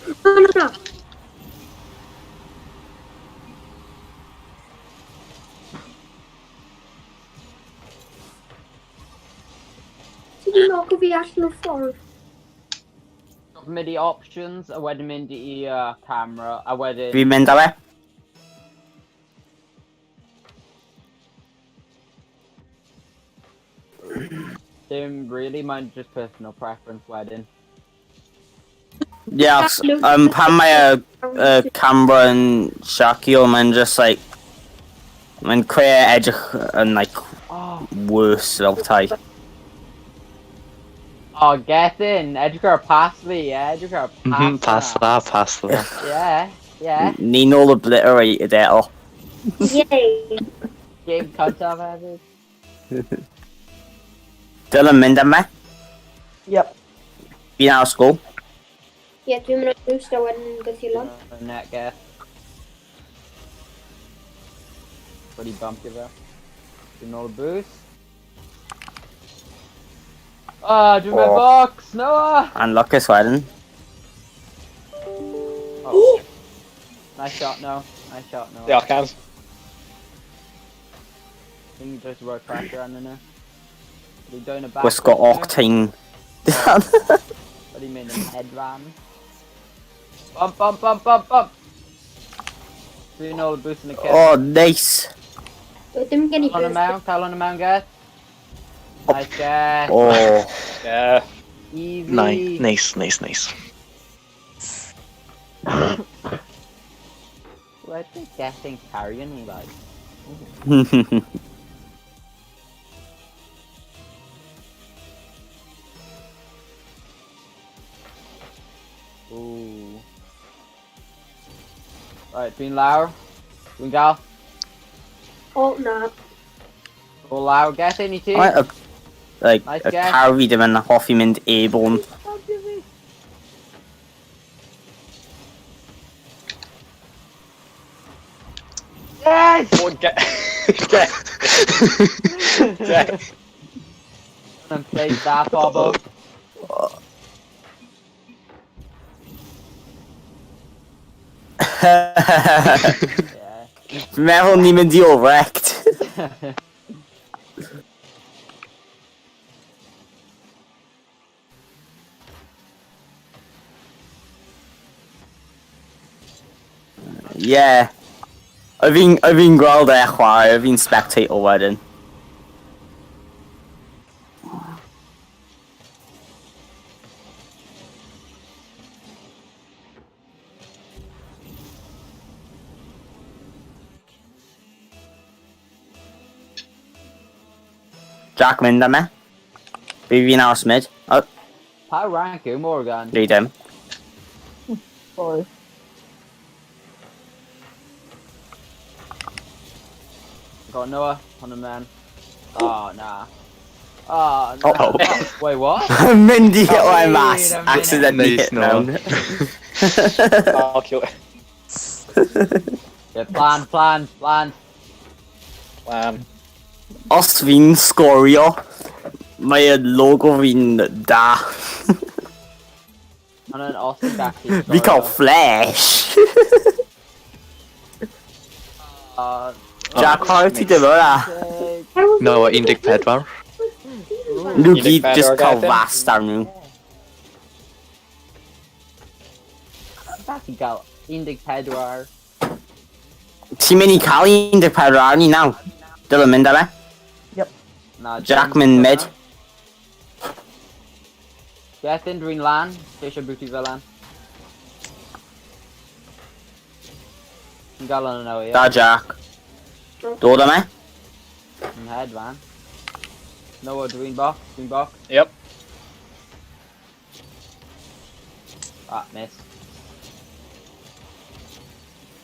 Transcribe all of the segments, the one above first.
No. Ti'n nog o fi allan o'r ffordd? Mynd i options, a wedyn mynd i camera, a wedyn... Fi'n mynd â fe. Dim really, mae'n just personal preference wedyn. Ie, pan mae y camera yn shaky, mae'n just like... Mae'n creu edrych yn like worse fel tai. Oh, get in! Edrych ar pass fi, yeah? Edrych ar pass Pass that. Yeah. Ni'n all obliterated eto. Yay! Game cyntaf hefyd. Dylan mynd am me? Yep. Fi'n ar ysgol. Ie, dwi'n mynd o boost a wedyn gythilon. Net get. Wedi bumpio fe. Dwi'n ôl y boost. Dwi'n mewn box! Noah! Unluckus wedyn. Oh. Nice shot, no. Nice shot, no. Diolch, Cams. I think there's road pressure on yna. Wedi doing a back. Gwisgo octane. Wedi mynd yn headran. Bump! Dwi'n ôl y boost yn y kit. Oh, nice. Dim gen i Cael on y mewn, get. Nice get. Oh. Yeah. Easy. Nice. Where's the getting carrying me like? Ooh. Right, dwi'n lawr. Dwi'n gal. O, na. O lawr, get in i ti. Like, Nice y guess. car fi ddim yn hoffi mynd e-bone. Yes! Oh, get. And played that bobble. Yeah. Meddwl ni'n mynd i overrect. Yeah. I've been gweld e chwarae, I've been spectator wedyn. Jack mynd am e. Fi'n aros mid. Oh, Pa rank yw Morgan? fi dim. Sorry. Got Noah on the man. Oh, nah. Oh, no. Oh. Wait, what? Mynd i hit o'i Wait mas. a minute. Accidentally Nice, hit no. mewn. Oh, cute. Yeah, plan. Os fi'n sgorio, mae y logo fi'n da. On an awesome gallu. Fi cael flash. Jack, pawb ti ddim yna? No, 14. Nhw gyd Pedwar just cael gaeth e? fast ar nhw. Gallu gael 14. Ti'n mynd i cael 14 ar ni naw? Dylan mynd ar e? Nah, Jack mynd mid. Get in, dwi'n lan. Eisiau bwti fel lan. Dwi'n gael yn yno, ie. Da Jack. Dod am e? Yn head, man. Noah, dwi'n box. Yep. Ah, miss.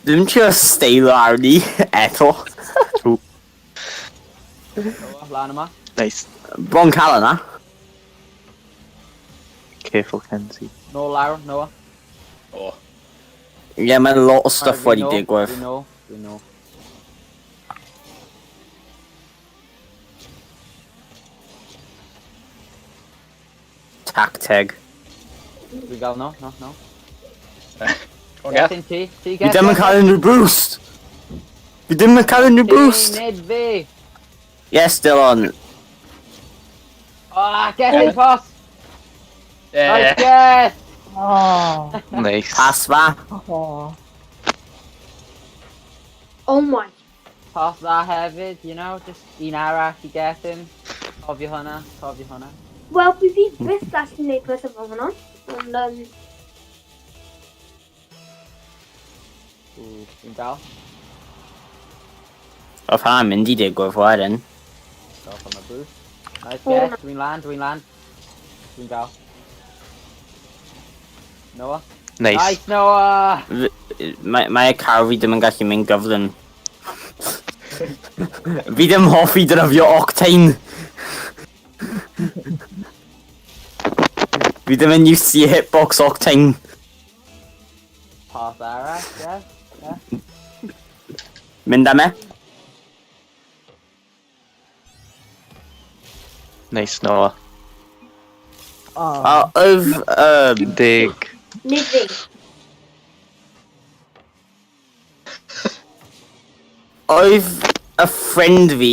Dim trio steil ar ni eto. Noah, lan yma. Nice. Bron cael yna. Careful, Kenzie. No lawr, Noah. Oh. Ie, mae lot o stuff Alright, wedi digwydd. We know. Tacteg. We got no. Go on, Get Gav. in, T. T, Vi get ddim yn cael unrhyw boost. Vi ddim yn cael unrhyw boost. Nid fi. Yes, Dylan. Get in, pass. Yeah. Nice, yes. Oh. Nice. Pass fa. Oh. Oh my. Pass that hefyd, you know, just un arall I getting. Cofio hwnna, cofio hwnna. Wel, fi byth gallu gwneud beth efo hwnna. Ond, Dwi'n dal. Oedd hwnna'n mynd i digwydd wedyn. Go for my boost. Nice, Oh, yes. no. Dwi'n land. Dwi'n dal. Noah. Nice. Nice, Noah. Mae car fi ddim yn gallu mynd gyflym. Fi ddim hoffi drafio Octane. Fi ddim yn used i hitbox Octane. Pass arall, yes. Mynd am e? Nice, Noah. Oh. Oedd Dig. nid fi. Oedd y ffrind fi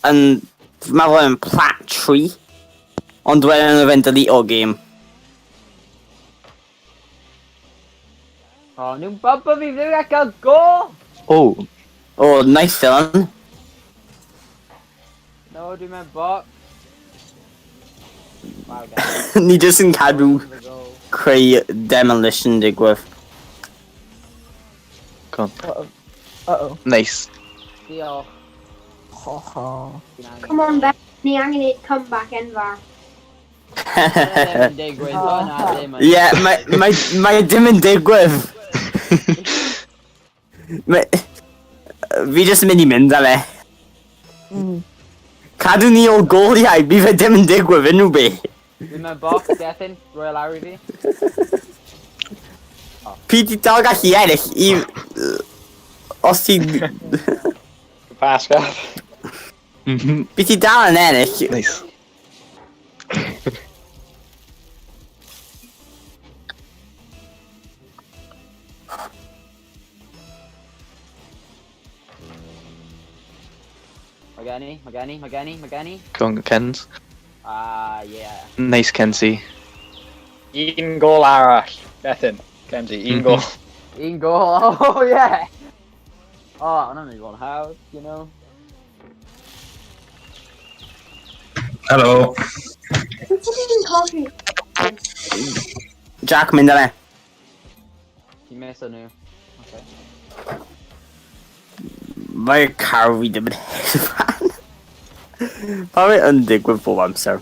yn meddwl yn plat tree. Ond wedyn oedd e'n delete o game. Nhw'n bumper fi, fi'n gael go! Oh. Oh, nice Dylan. No, dwi'n mewn box. Wow, guys. Ni jyst yn cadw The goal. creu demolition digwydd. Go on. Uh-oh. Nice. Diolch. Oh. Dwi'n angen. Come on, Ben. Ni angen neud comeback enfawr. Ddim yn digwydd, hwnna ddim yn. Ie, mae dim yn digwydd. Fi jyst yn mynd i mynd am e. Mm. Cadw ni o goliau, mi fe dim yn digwydd unrhyw beth. Dwi'n mewn box, getting. Rwy lawr i fi. Pi di dal gallu ennill i... Os ti... Pass, Gav. Pi ti dal yn ennill... Nice. Mageni. Go on, Kens. Yeah. Nice, Kenzie. Un gol arall. Bethan. Kenzie, un gol. Un goal, oh yeah! Oh, I'm only one house, you know. Helo. Dwi'n ffordd coffi. Jack, mynd am e. Ti'n mes o nhw. Okay. Mae car fi ddim yn hedfan. Pa fe yn digwydd bob amser.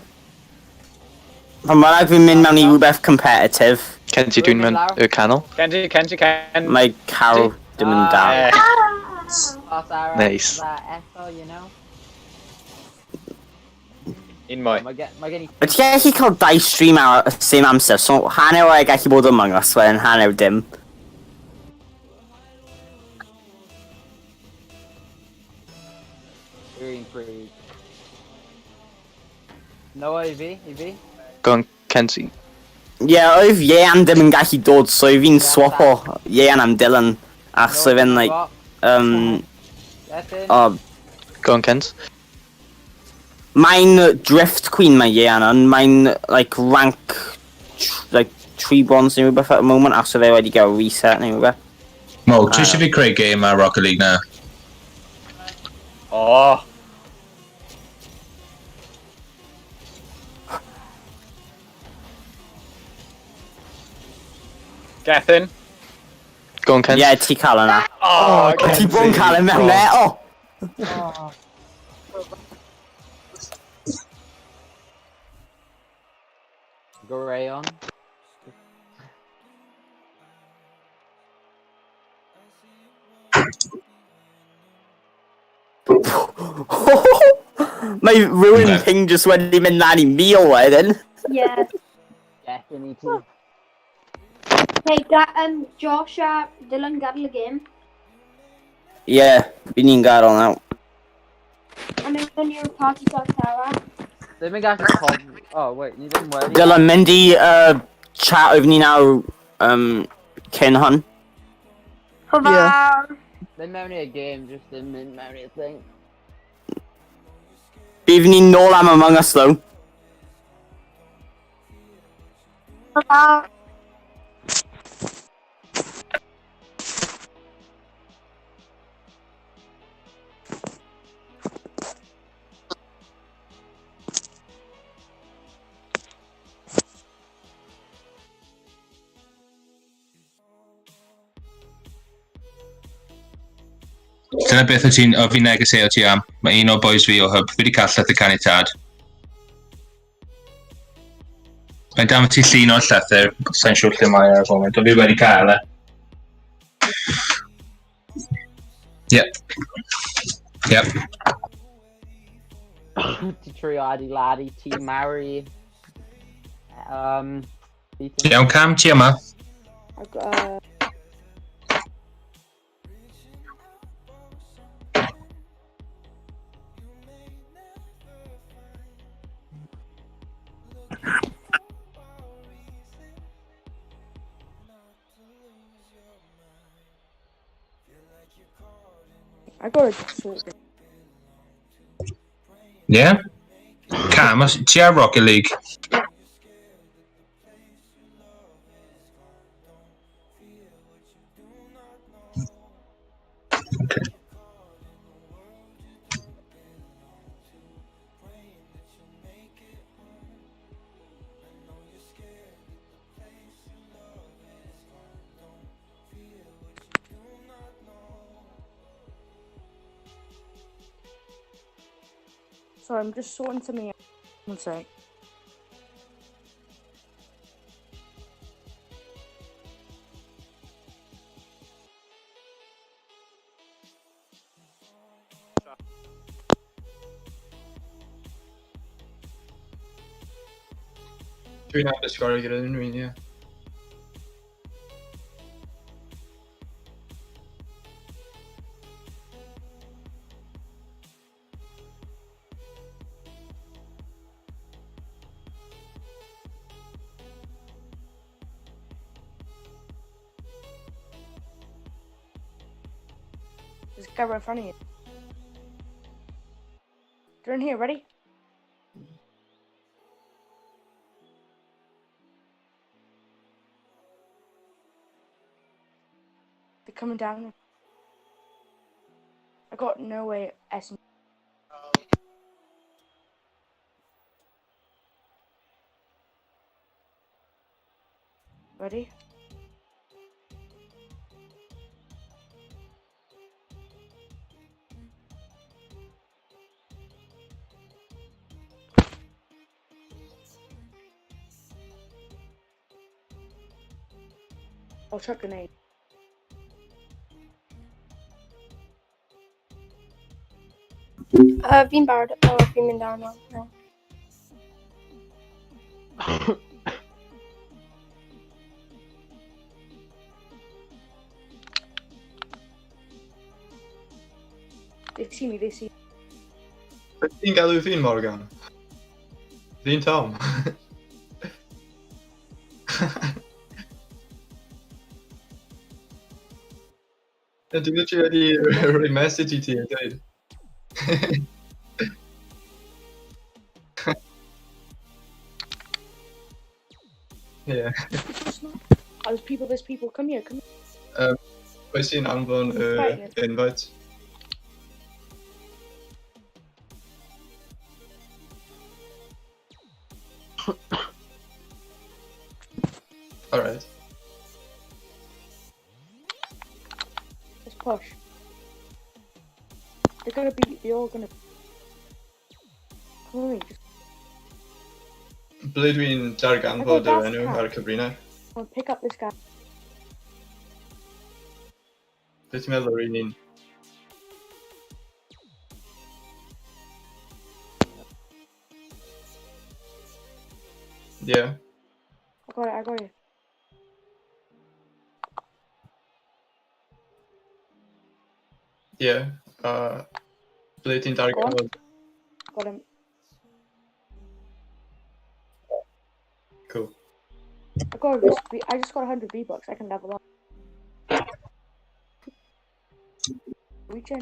Pan mae rhaid fi'n mynd mewn i rhywbeth competitive, Kenzie, dwi'n mewn y canol. Kenzie. mae car ddim yn dal. Pass arrow. Nice. That echo, you know. Un mwy. Mae gen i... Wyt ti'n gallu cael 2 stream ar y same amser, so hanner o'i gallu bod yn myngos, wedyn hanner dim. Green free. Noah i fi. Go on, Kenzie. Ie, oedd Iean ddim yn gallu dod, so i fi'n swapo Iean am Dylan, ach so fe'n like, Getting. o, Go on, Kens. mae'n Drift Queen mae Iean, ond mae'n like rank, like 3 bronze neu rhywbeth at the moment, ach so fe wedi gael reset neu rhywbeth. Mo, ti eisiau fi creu game ar Rocket League na? Oh. Gethin. Go on, Kens. Ie, ti cael yna. Oh, Ti bod yn cael yn mewn e, o! Oh. Go Rayon. Mae rhywun ping just wedi mynd lan i 1000 wedyn. Yes. Getting i ti. Hey, Josh a Dylan gadael y game. Ie, fi ni'n gadael nawr. A mewn i'r party dot tower. Ddim yn gallu cof... Oh, wait, ni ddim wedi... Dylan, mynd i chat oedd ni nawr cyn hwn. Yeah. Ddim mewn i'r game, just ddim mynd mewn i'r thing. Bydd ni'n nôl am Among Us though. Dyna beth o fi negeseuo ti am. Mae un o boys fi o hub wedi cael llythyr caniatad. Mae'n dam ti llun o'r llythyr, sa'n siŵr lle mae ar y foment, ond fi wedi cael e. Yep. Yep. Ti trio adeiladu tîm mawr i... Iawn, Cam, ti yma. I got a sort. Yeah? Cam, ti ar Rocket League? Okay. Sorry, I'm just sorting something out. One sec. Dwi'n hapus gorau gyda Rhymni, ie. There's a guy right in front of you. They're in here, ready? They're coming down. I got no way S. Ready? I'll chuck grenade. Fi'n barod. Fi'n mynd down now. They see me, they see. Ti'n galw fi'n Morgan? Fi'n Tom. Dwi'n literally wedi rhoi message I ti a dweud. Yeah. Oh, there's people. Come here, come here. Pwy sy'n anfon invite? Alright. Let's push. They're all gonna... Come on, just... Ble dwi'n darganfod yr enw ar y cyfrinau? I'll pick up this guy. Be ti'n meddwl o'r un? Yeah. I got it. Yeah. Ble ti'n darganfod? Got him. Cool. I just got 100 V-Bucks. I can level up. Regen.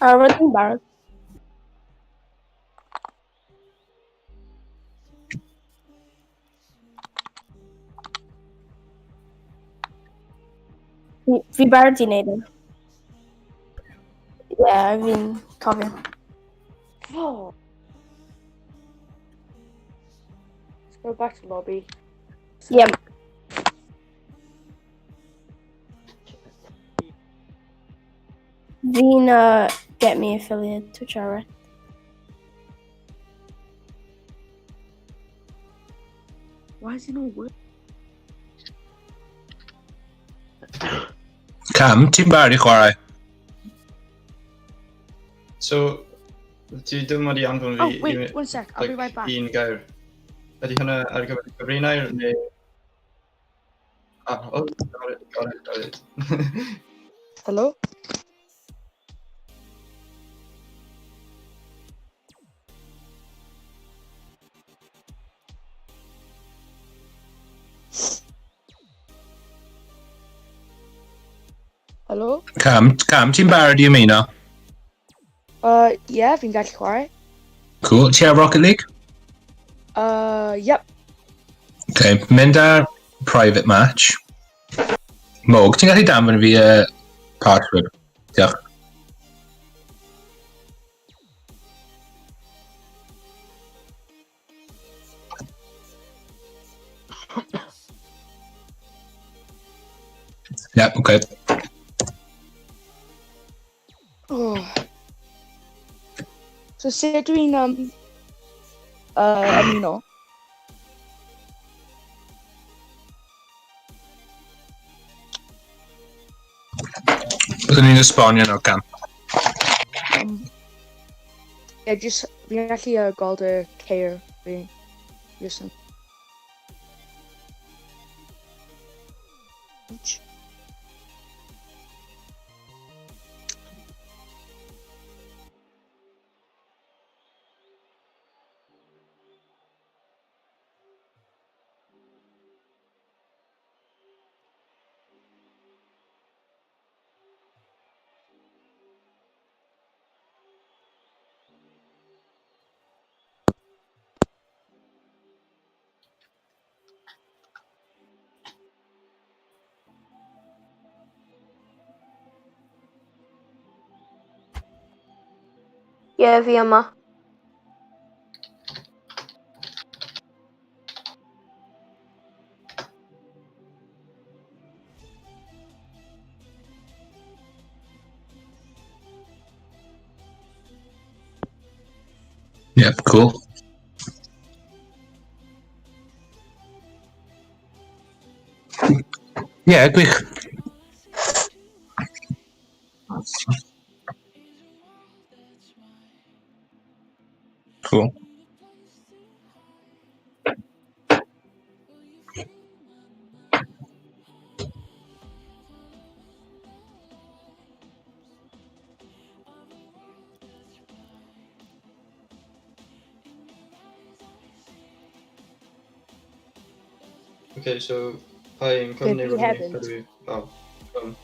We're doing Barrett. Fi Barrett i neud yn. Ie, fi'n cofio. Oh. Let's go back to lobby. Ie. Fi'n get me affiliate to Jarrett. Why is it not working? Cam, ti'n barod i chwarae? So, ti ddim wedi anfon fi... Oh, wait, 1 sec. I'll be right back. Un gair. Ydy hwnna ar gyfer gyfrinau neu... Ah, oh, got it. Hello? Hello? Cam, ti'n barod i ymuno? Yeah, fi'n gallu chwarae. Cool, ti ar Rocket League? Yep. Okay, mynd ar private match. Mog, ti'n gallu danfon fi password? Diolch. Yep, okay. Oh. So sut dwi'n ymuno? Byddwn ni'n esbonio nhw, Cam. Yeah, just fi'n gallu gweld y ceir fi. Just yn... Ie, fi yma. Yep, cool. Yeah, gwych. Cool. Okay, so I'm coming we haven't. Oh, come.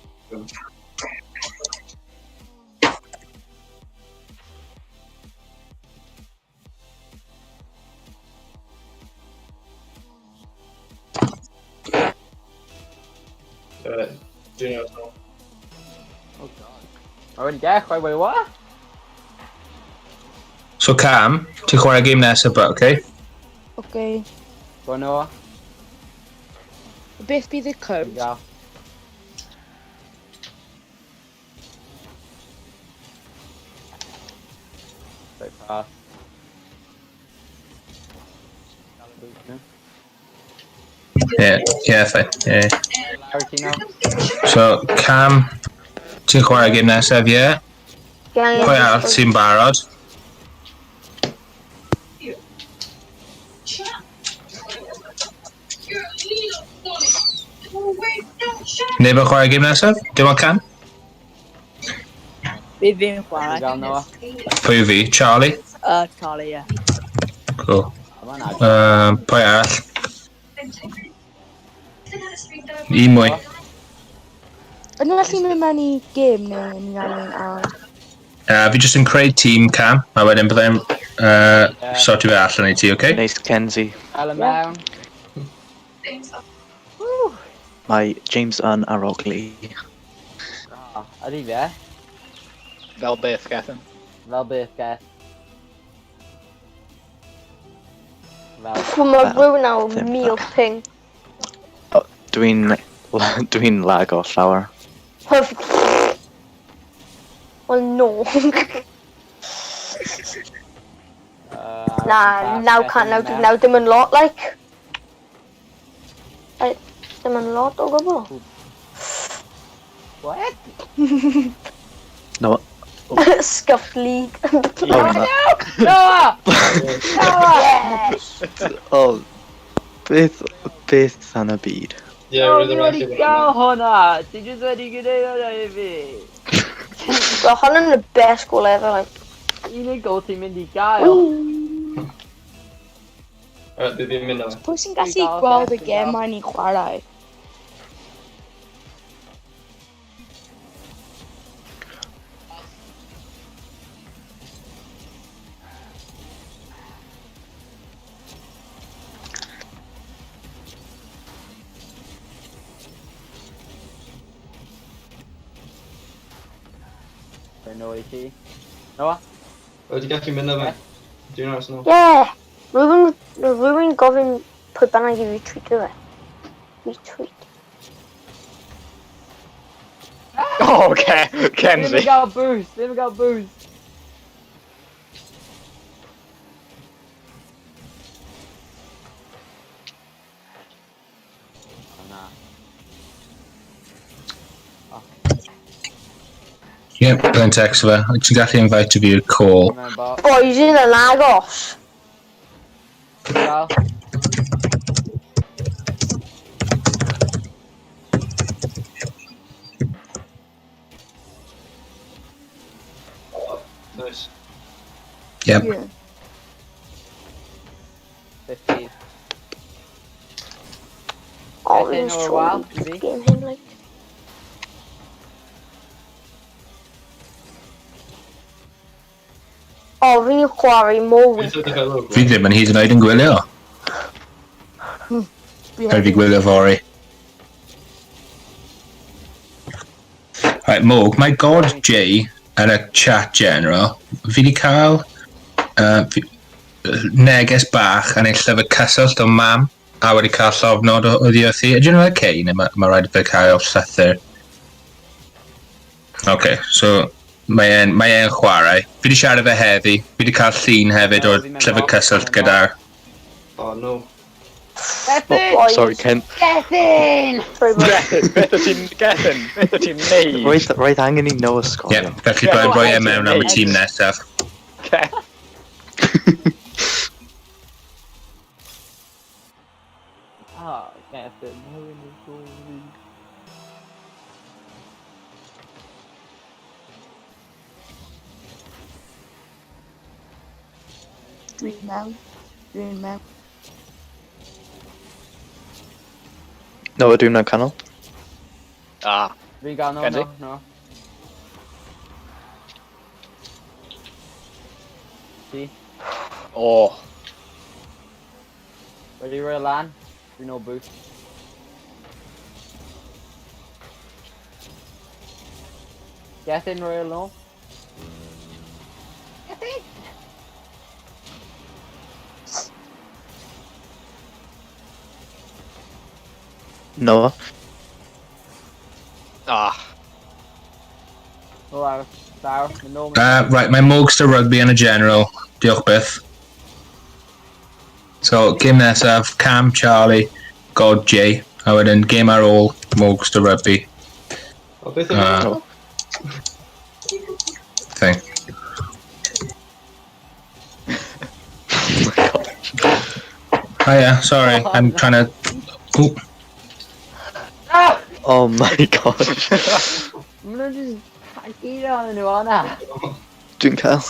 Do you know? Oh god. Already dechrau, wait, what? So Cam, ti'n chwarae game nesaf, bro, okay? Okay. Go Noah. Beth bydd y code? Go. Straight pass. Yeah, fine. Yeah. Clarity now. So Cam, ti'n chwarae game nesaf, yeah? Pwy arall sy'n barod? Neb yn chwarae game nesaf? Dim ond Cam? Bydd fi'n chwarae. Go Noah. Pwy yw fi? Charlie? Charlie, yeah. Cool. Pwy arall? Un mwy. Ydyn nhw'n gallu mynd mewn i game neu yn iawn Fi jyst yn creu tîm cam, a wedyn byddai'n sortio fe allan i ti, oce? Nice, Kenzie. Hel y mewn. Mae James yn arogli. Ydy fe? Fel beth, Gethin? Fel beth, Geth? Fel... Mae rhywun nawr mil ping. Dwi'n lag o llawer. Well, no. Nah, now dim yn lot, like. Dim yn lot o gwbl. What? No. Scuffed league. Oh, no. Noah! Yes! Oh, beth yn y byd? Ie, No, roedd ni yn wedi well gael hwnna! Ti jyst wedi gwneud hwnna i fi! Well, hwn yn the best goal ever, like. Unig gol ti'n mynd i gael. Dwi ddim mynd am. Pwy sy'n gallu gweld y gem mae'n i chwarae? No i ti. Noah? Wedi gallu mynd am e. Dwi'n aros nhw. Yeah! Rwy'n gofyn pwy bynnag i retweet o fe. Retweet. Oh, Ddim yn Kenzie. gael boost! Ddim yn gael boost! Ie, byddai'n text fe. Ti'n gallu invite fi i'r call. Boys yn yn agos. Gael. Nice. Yep. Yeah. 15. Oh, Getting rwy'n over a while, siŵr. maybe. Game hyn, like. O, fi'n chwarae mwy. Beth ydy fel o? Fi ddim yn hyd yn oed yn gwylio. Rhaid fi gwylio fori. Right, Morg, mae God J yn y chat general. Fi wedi cael neges bach yn ei llyfr cyswllt o mam a wedi cael llofnod o ddiwrthi. Ydyn nhw'n okay, neu mae rhaid fe cael o'r llythyr? OK, so mae e'n chwarae. Fi wedi siarad fe heddi. Fi wedi cael llun hefyd o'r llyfr cyswllt gyda'r... Oh, no. Oh, sorry, Ken. Gethin! Gethin, beth o ti'n Gethin? Beth o ti'n neud? Roedd angen i Noah sgorio. Ie, felly byddai'n rhoi e mewn am y tîm nesaf. Okay. Oh, Gethin. No one is going. Dwi'n mewn. Noah, dwi'n mewn canol. Ah, Fi'n gael no, Kenzie? no. Ti? oh. Wedi rhoi lan? Dwi'n no boost. Gethin rhoi no. Gethin! Noah. Ah. O, ar llawr. No, Right, mae Morgster Rugby yn y general. Diolch byth. So, game nesaf, Cam, Charlie, God J. A wedyn, game ar ôl, Morgster Rugby. O, beth ydy? Thing. Hiya, sorry, I'm trying to... Ooh. Oh my gosh. Maen nhw'n just giro yn nhw o'na. Dwi'n cael.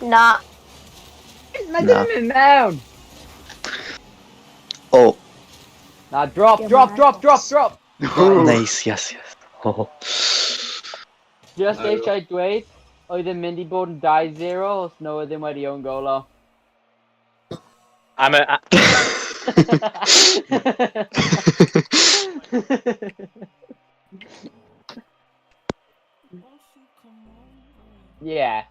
Nah. I didn't even down. Oh, Nah, drop, Yeah, drop, man. drop, drop, drop. nice, yes, yes. Oh. Just No. eisiau dweud, oedd yn mynd i bod yn 2-0 os no oedd ddim wedi own goal o. I'm a. Yeah.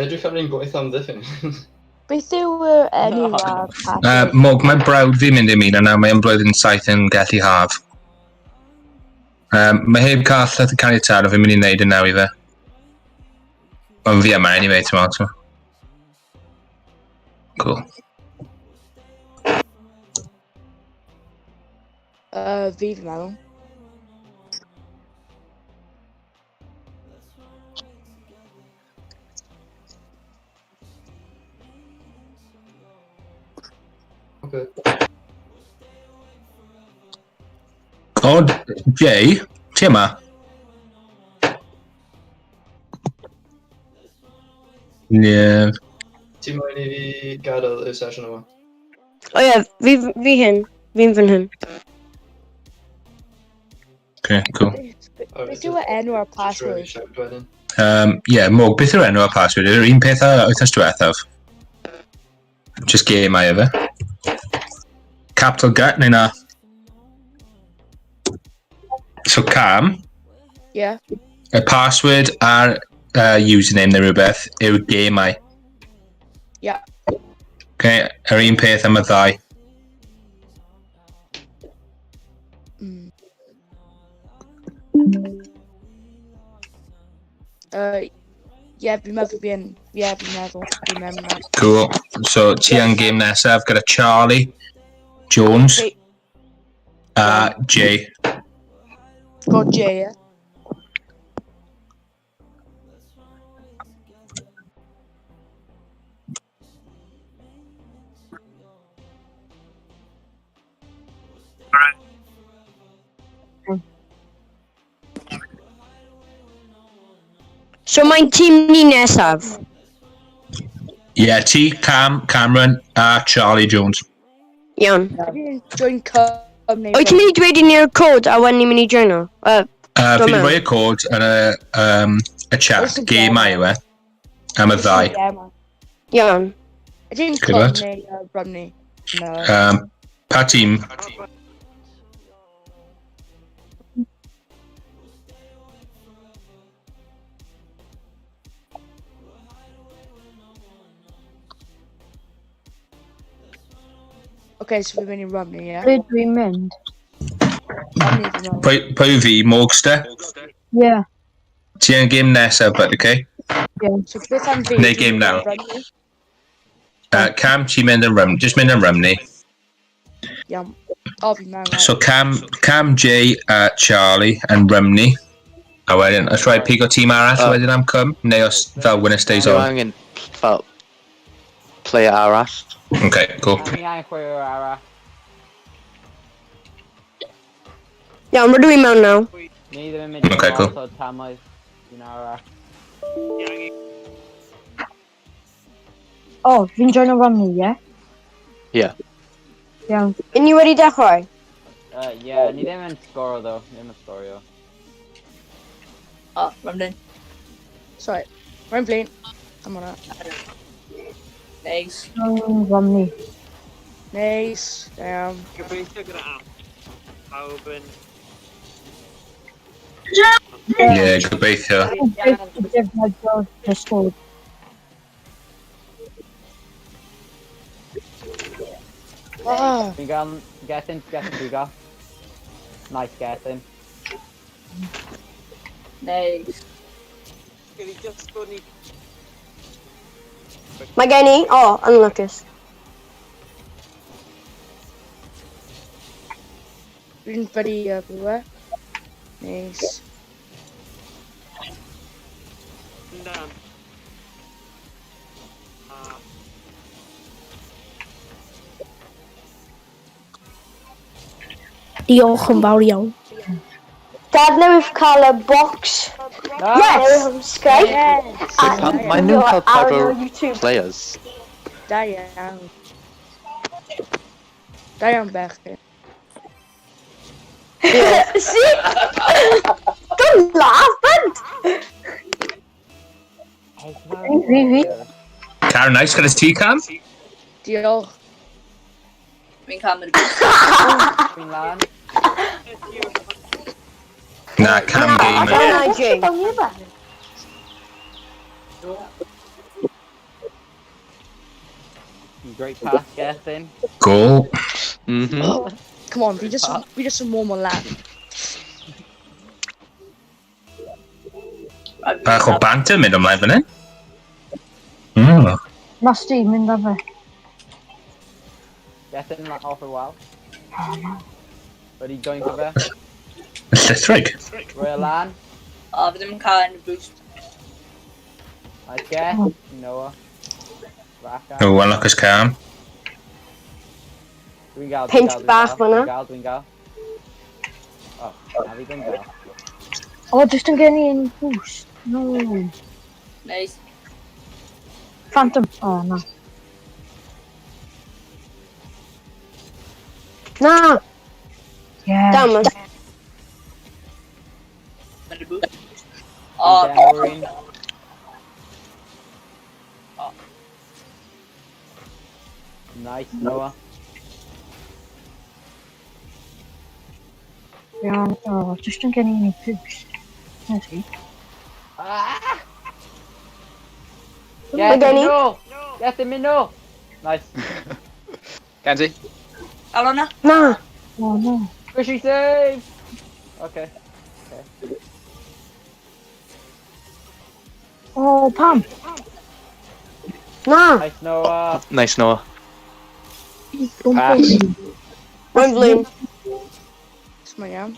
Edrych ar un gwaith am ddiffyn. Beth yw enw ar password? Mog, mae brawd fi mynd i mi na mae yn blwyddyn 7 yn gallu haf. Mae heb cael lleth y caniatad o fi'n mynd i wneud yn naw i fe. Ond fi yma anyway, ti'n meddwl. Cool. Fi fi'n meddwl. Okay. O, Jay, ti yma? Yeah. Ti'n moyn i fi gadael y sesiwn yma? O ie, fi hyn. Fi'n fan hyn. Okay, cool. Beth yw enw ar password? Siarad wedyn. Mog, beth yw'r enw a password? Yr un peth a wythnos diwethaf? Just game ai efe. Capital G, neu na? So Cam, Yeah. y password a'r username neu rhywbeth yw game ai. Yeah. Okay, yr un peth am y ddau. Yeah, fi'n meddwl fi'n... Yeah, fi'n meddwl. Fi'n meddwl. Cool. So ti yn game nesaf gyda Charlie, Jones, Okay. a Jay. Got J, yeah? So mae'n tîm ni nesaf. Ti, Cam, Cameron, a Charlie Jones. Iawn. Fi'n join cwm neu... Wyt ti'n mynd i dweud i ni'r cod a wen ni'n mynd i joino? Fi wedi rhoi y cod yn y chat, game ai yw e, am y ddau. Iawn. Ydyn Good cwm lad. neu Rhymni? No. Pa tîm? Okay, so fi'n mynd i Rhymni, yeah? Ble dwi'n mynd? Rhymni fi'n meddwl. Pwy yw fi, Mogster? Ie. Ti yn game nesaf, bud, okay? So beth am fi? Neu game nawr. Rhymni? Cam, ti'n mynd yn Rhymni, just mynd yn Rhymni. Iawn. O, fi'n meddwl. So Cam, Jay a Charlie yn Rhymni. A wedyn, os rhaid pigo tîm arall wedyn am cwm, neu os fel winner stays Dwi'n on. angen fel player arall. Okay, cool. Ni angen chwarae arall. Iawn, rydw i mewn naw. Ni ddim yn mynd i Okay, cool. lot o tamoedd. Dwi'n arall. O, fi'n join o Rhymni, ie? Ie. Iawn. Yn ni wedi dechrau? Ni ddim yn sgoro ddo. Ni ddim yn sgorio. O, Rhymni. Sorry. Rwy'n flin. Am hwnna. Nice. Rhymni. Nice. Iawn. Gobeithio gyda pawb yn... Yeah, gobeithio. Defnyddio Discord. Oh, Fi'n gael Gethin fi gael. Nice Gethin. nice. Gyd i just bod ni... Mae gen i? O, unluckus. Fi'n buddy everywhere. Nice. Yndan. Diolch yn fawr iawn. Dad newydd cael y box Nice. newydd Skype. My new Ar Palpado YouTube. players. Da iawn. Da iawn bechgyn. See? Don't laugh, bud. Karen, nice, got his tea can? Diolch. Fi'n cael mynd Fi'n lan. Nah, Cam gamer. Great pass, Gethin. Goal. Come on, we just some more lad. Bach o banter mynd ymlaen fan hyn. Mm. Musty, mynd â fe. Gethin off a while. Ready, going for fe. Llithrig. Royal lan. O, fi ddim yn cael yn boost. Nice get. Noah. Raka. Oh, one luck is Cam. Dwi'n gael, Pinch bach fan'na. Dwi'n gael. O, na fi dwi'n gael. O, just yn gen i un boost. No. Neis. Phantom. O, na. Na. Yeah. Damn. Mynd y boost. O, Marine. Nice, Noah. Yeah. O, just yn gen i un boost. Na si. Ah! Mae gen i. Gethin, mynd nôl. Nice. Kenzie? alona. Na. O, no. Squishy save! Okay. O, Pam. Na. Nice, Noah. Nice, Noah. Pass. Rwy'n flin. Is my iawn.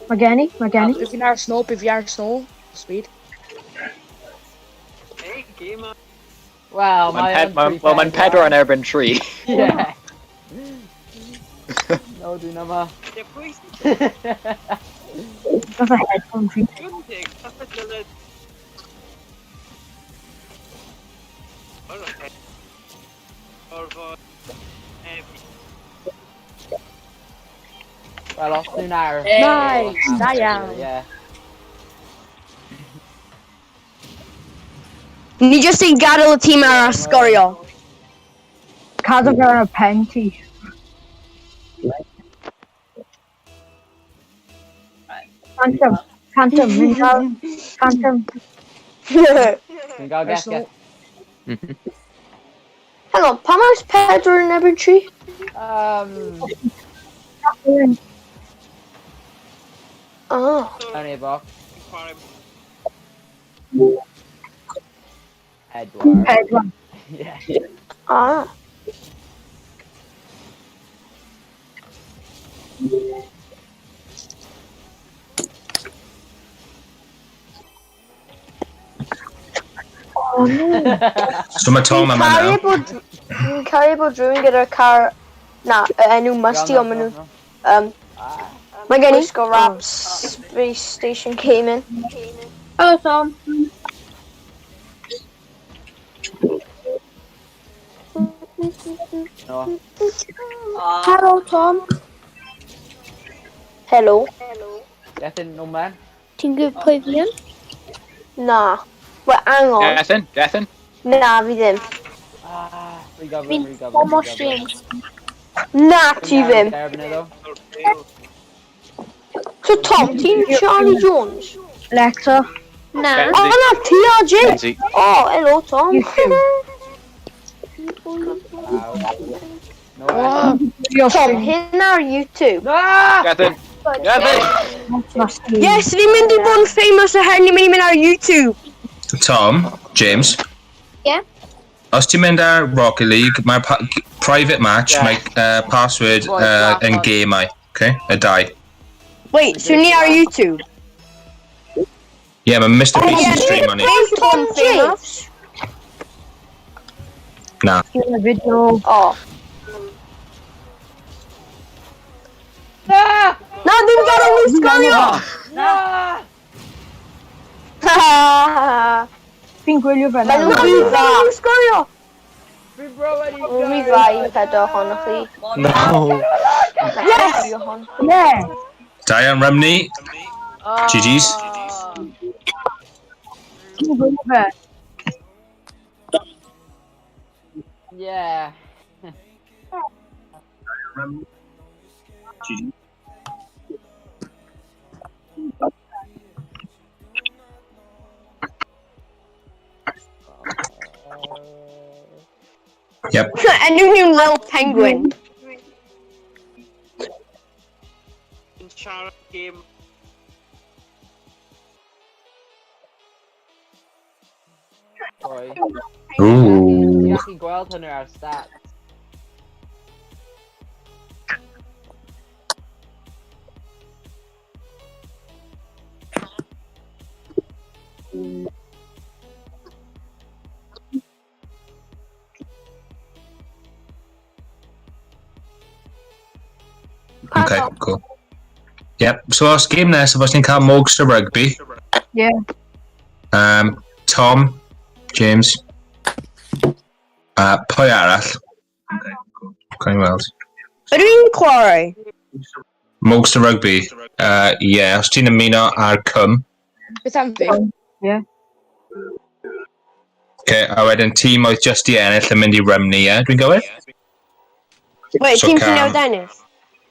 Mae gen i. If fi'n ar snow, speed. Hey, gamer. Well, Mae'n pedwar yn erbyn 3. Yeah. No, dwi'n yma. Yeah, please. That's a headphone fi. Good dig. That's a good. Okay. Or Well, off soon hour. Nice, da iawn. Yeah. Ni jyst i gadael y tîm ar sgorio. Cadw fe ar y pen ti. Phantom. Mynd gael. Phantom. Dwi'n gael get. Hang on, pam oes pedwar yn erbyn 3? Oh. Only a box. Edward. Pedwar. Yeah. Ah. O, no. So mae Tom yma nawr. Fi'n cario bod rhywun gyda'r car... Na, enw musty ond maen nhw... Mae gen i Sco Raps Space Station came in. Hello, Tom. Noah. Hello, Tom. Hello. Gethin, no man. Ti'n gwybod pwy fi yn? Na. Wel, hang on. Gethin? Na, fi ddim. Fi'n almost James. Na, ti ddim. So Tom, ti'n Charlie Jones? Alexa. Na. Oh, na, ti a James. Kenzie. Oh, hello, Tom. You too. No. Tom, hyn ar YouTube. Gethin? Yes, ni'n mynd i bod yn famous oher ni'n mynd i mynd ar YouTube. Tom, James. Yeah? Os ti'n mynd ar Rocket League, mae'r private match, mae password yn gemau. Okay? Y dau. Wait, so ni ar YouTube? Yeah, mae Mr Beast yn stream on it. Tom James. Na. In a video. Oh. Ah! Na, dim gadael ni sgorio! Na! Fi'n gwylio fe Maen nawr. nhw'n gadael ni sgorio! Fi bro wedi Revive edo ohonoch chi. No. Yes! Yeah. Da iawn, Rhymni. GG's. Fi'n gwylio fe. Yeah. Yep. And you new little penguin. In Chara game. Sorry. Ooh. Ti'n gallu gweld hynny ar stats. Okay, cool. Yep, so os game nesaf, os ni'n cael Mogs to Rugby. Yeah. Tom, James. Pwy arall? Okay, cool. Can you weld? Ydw i'n chwarae? Mogs to Rugby. Yeah, os ti'n ymuno ar cwm. Beth am fi? Yeah. Okay, a wedyn tîm oedd just i ennill yn mynd I Rhymni, ie? Dwi'n gywir? Wait, So tîm Cam- sy'n newid ennill?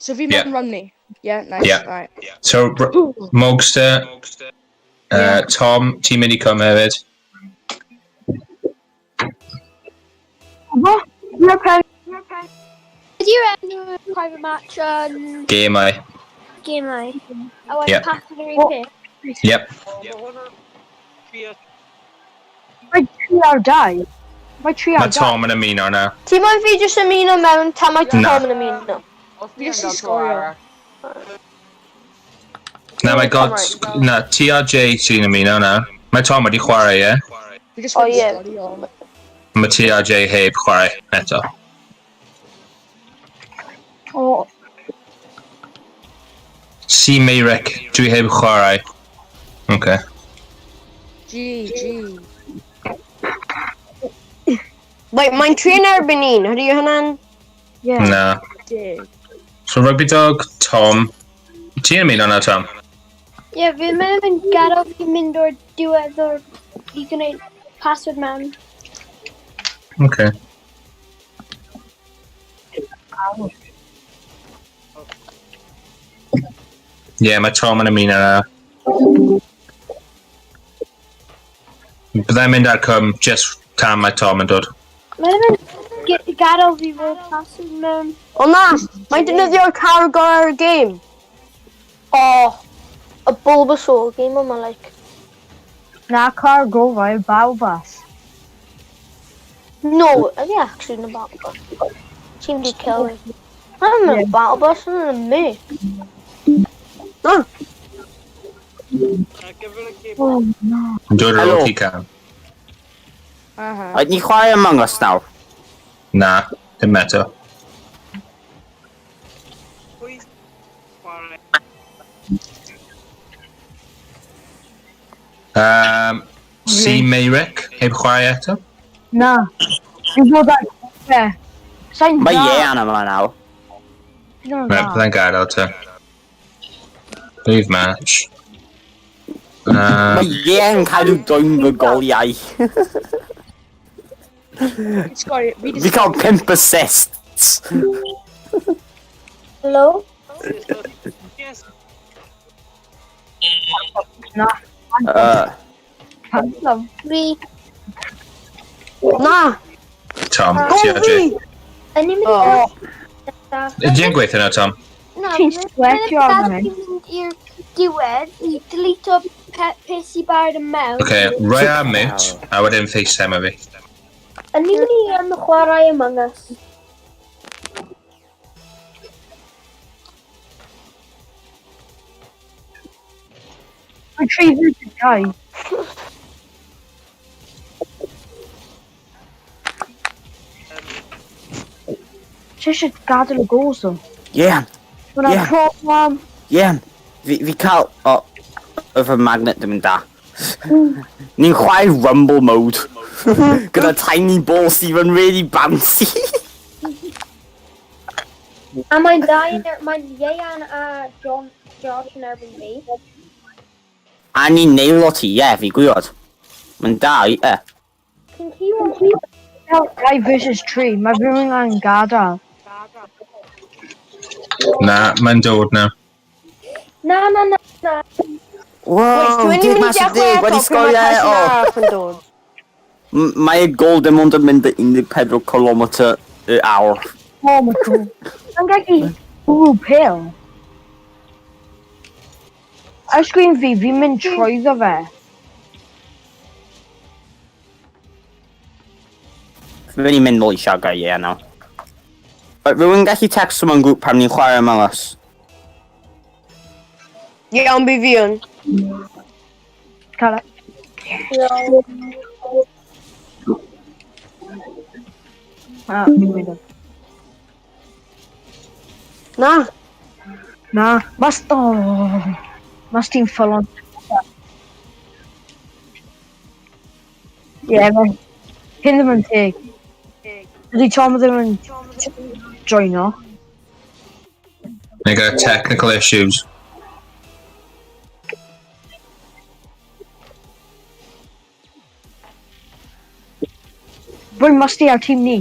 So fi Yeah. mewn Rhymni. Yeah, nice. Yeah. Right. So, Mogster, Tom, ti'n mynd I cwm hefyd. What? You're playing. Did you ever do a private match on Game I. Game Night? I went Yep. past the replay. Yep. My tree are die. My tree Mae are die. Tom yn ymuno na. Ti moyn fi jyst ymuno mewn tan mae Na. Tom yn ymuno? Os Fi ti'n jyst gael yn sgorio. Na, mae God... Na, TRJ sy'n ymuno na. Mae Tom wedi chwarae, ie? Fi just Oh, wedi yeah. sgorio. Mae TRJ heb chwarae eto. Oh, Si Meiric, dwi heb chwarae. Okay. GG. Wait, mae'n tri yn erbyn un, ydy hynna'n... Yeah. Na. Dig. So Rugby Dog, Tom. Ti'n ymuno na, Tom? Yeah, fi'n meddwl yn gadael fi mynd o'r diwedd o'r i gwneud password mewn. Okay. Yeah, mae Tom yn ymuno na. Byddai'n mynd ar cwm just tan mae Tom yn dod. Meddwl yn gadael fi fod password mewn. O na, mae'n defnyddio'r car ar y game. Oh, y Bulbasaur game yma, like. Na car go fi Balbas. No, ydy actually yn y battle bus. Team did kill me. I'm in a battle bus, I'm in me. No. Give it a game. Oh no. Yn dod ar Helo. ôl ti can. Oed ni chwarae Among Us nawr? Na, dim eto. Please. Si Meiric, heb chwarae eto. Na. Fi'n bod ar fe. Sa'n Mae da. Ie yna yma nawr. Fi'n Right, byddai'n gadael te. Leave match. Mae Ie yn cadw dwyn fy goliau. Sgorio. Fi cael 5 assists. Hello? Yes. Na. Handsome. Fi. Na. Tom, Oh, TRJ. fi. Yn i'n mynd Oh. Ydy'n gweithio na, Tom? Na, Ti'n fi'n sweatio gadael arno fi ni. mynd i'r diwedd i delete o peth i barod yn mewn. Okay, roi ar mute, a wedyn FaceTime fi. Yn i'n mynd i am y chwarae Among Us. My tree would die. Eisiau gadael y gols o. Ie, Mae'n Ie. problem. ie. Fi cael... O, oedd y magnet ddim yn da. Ni'n chwaer rumble mode. Gyda tiny ball sydd yn really bouncy. A mae'n mae'n Ieuan a George yn erbyn fi. A ni'n neilo ti, ie, fi gwybod. Mae'n da, ie. Cyn ci o'n Rai versus 3. Mae rhywun yn gadael. Na, mae'n dod na. Na. Wow, dig masif dig, wedi sgoriau. Mae y gol dim ond yn mynd 14 km y awr. Oh my god. Mae'n gallu bwrw pil. Ar sgrin fi'n mynd trwyddo fe. Fe ni'n mynd nôl i siagau, ie, nawr. Rwy'n gallu text mewn grŵp pan ni'n chwarae ymalas. Ie, ond fi fi yn. Cael e. Fi'n mynd o. Na. Mas ti'n ffol on. Ie, fe. Hyn ddim yn teg. Ydy Tom ddim yn joino. Neu gyda technical issues. Rwy'n musti ar tîm ni.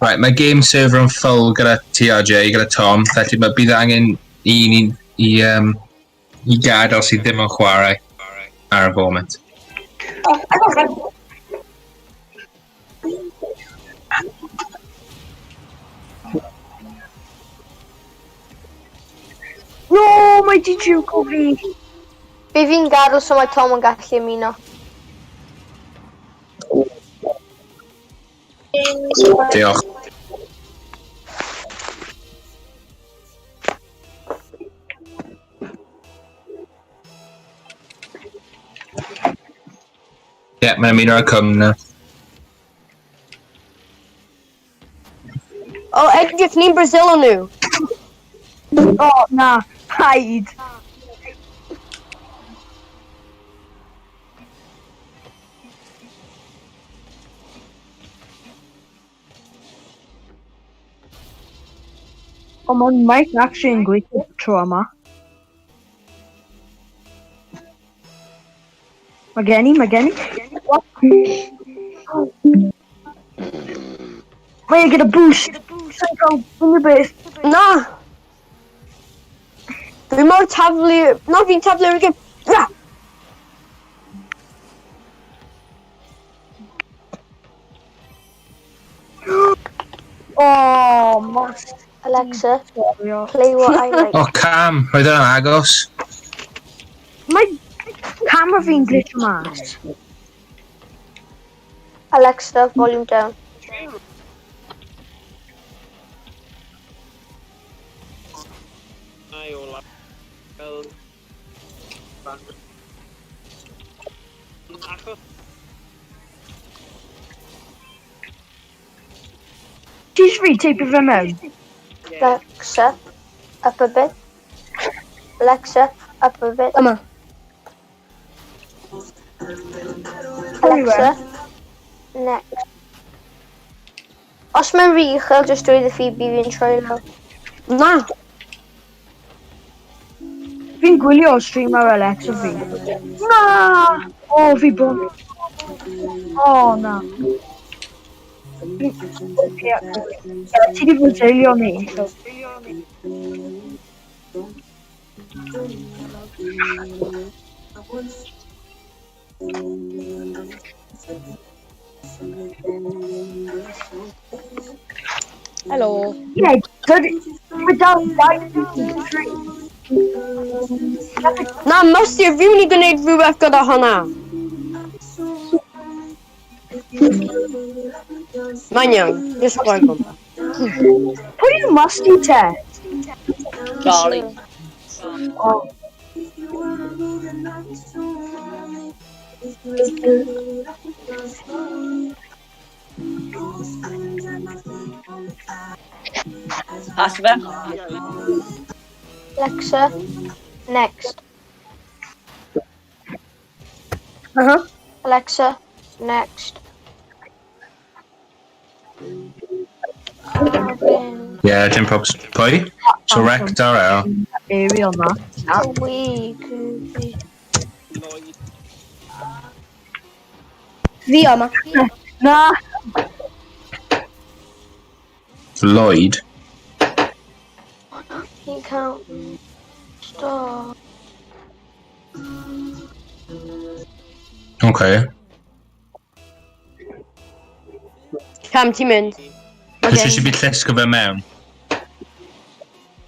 Right, mae game server yn full gyda TRJ, gyda Tom, felly mae bydd angen un i gadael sydd ddim yn chwarae ar y foment. No, mae di jiwgo fi. Fi fi'n gadw so mae Tom yn gallu ymuno. Diolch. Ie, mae'n ymuno ar cwm na. O, edrych ni'n Brazil o nhw. O, na, paid. O, mae'n Mike actually yn gweithio tro yma. Mae gen i. Mae e gyda boost. Sa'n cael unrhyw beth. Na! Fi mor taflu... Na, fi'n taflu ar y gym. Bra! Oh, mas. Alexa, play what I like. O, Cam, roedd yna'n agos. Mae camera fi'n glitch mas. Alexa, volume down. Ai, ola. Fel... Achos... Ti'n re-tape fe mewn? Alexa, up a bit. Alexa, up a bit. Yma. Alexa, next. Os mae'n rych, I'll just dweud y Phoebe fi'n Treialau. Na. Fi'n gwylio o stream ar Alexa fi. Na! O, fi bon. O, na. Ti di bod seilio ni. Hello. Yeah, good. Without light. Na, must i'r fi'n i gwneud rhywbeth gyda hwnna. Mae'n iawn, just rhoi hwnna. Pwy yw'n musty te? Charlie. Oh. Ask that. Alexa, next. Uh-huh. Alexa, next. Been Yeah, dim probs. Pwy? So Rector ar. Aerial na. a week. Fi yma. Na. Lloyd. You can't stop. Okay. Cam ti'n mynd? Dwi eisiau byd llusgo fe mewn.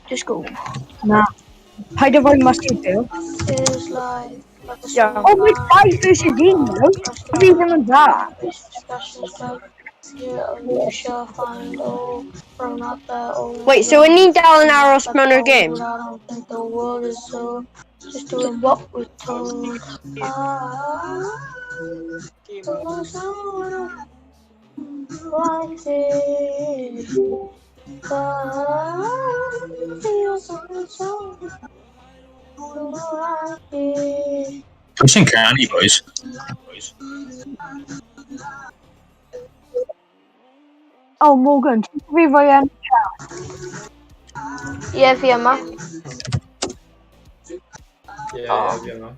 Just go. Na. Paid o fod mas ti'n byw. Feels like a Yeah. Oh, mae 5 versus 1 nawr. Fi ddim yn dda. Wait, so when ni'n dal yn aros mewn o'r game? I don't think the world is so just doing what we're told. Like this. Pwy sy'n canu, boys? Oh, Morgan, ti'n fi fwy yn... Yeah, fi yma. Yeah, fi yma.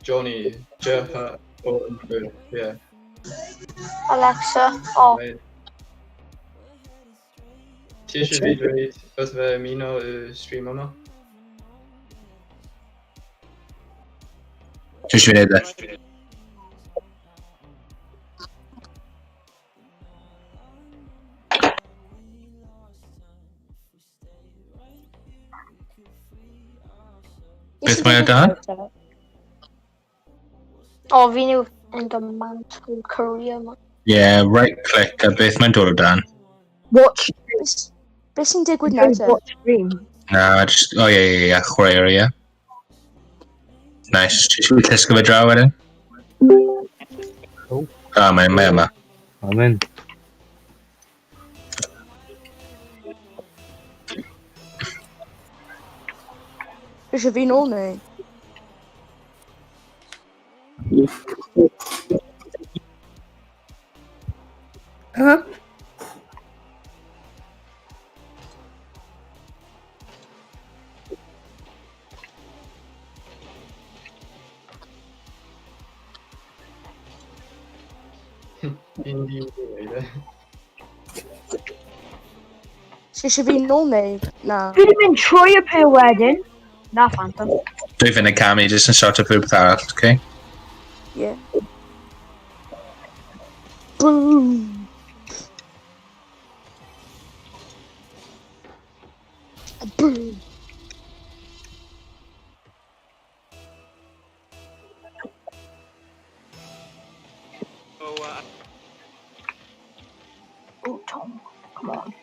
Johnny, Jeff, yeah. Alexa, off. Right. Ti eisiau fi dweud wrth fe ymuno y stream yma? Dwi eisiau fi wneud e. Beth mae o dan? O, fi nhw yn demand to career yma. Yeah, right click a beth mae'n dod o dan. Watch. Beth sy'n digwydd nawr te? Watch stream. Na, just... Oh, yeah, chwarae area. Nice. Ti eisiau fi llusgo fe draw wedyn? Mae yma. Amen. Eisiau fi nôl neu? Huh? Hindi dweud e. Eisiau fi nôl neu? Na. Fi wedi mynd trwy y pil wedyn. Na, Phantom. Dwi fynd y cam i jyst yn sort of rhywbeth arall, okay? Yeah. Boom. Boom. Oh, Tom. Come on.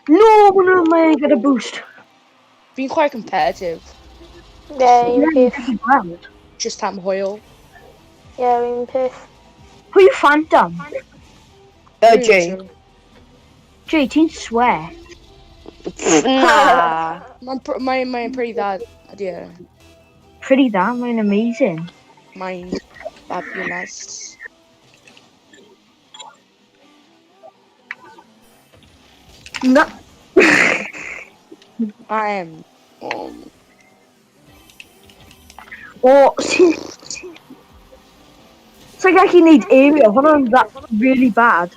No, no, I get a boost. Fi'n quite competitive. Yeah, un peth. Just am hwyl. Yeah, un peth. Pwy yw Phantom? Jay. Jay, ti'n swear? Nah. Mae'n pretty dda, idea. Pretty dda, mae'n amazing. Mae'n fabulous. No. I am. O, sa'n gallu neud aerial, hwnna'n really bad.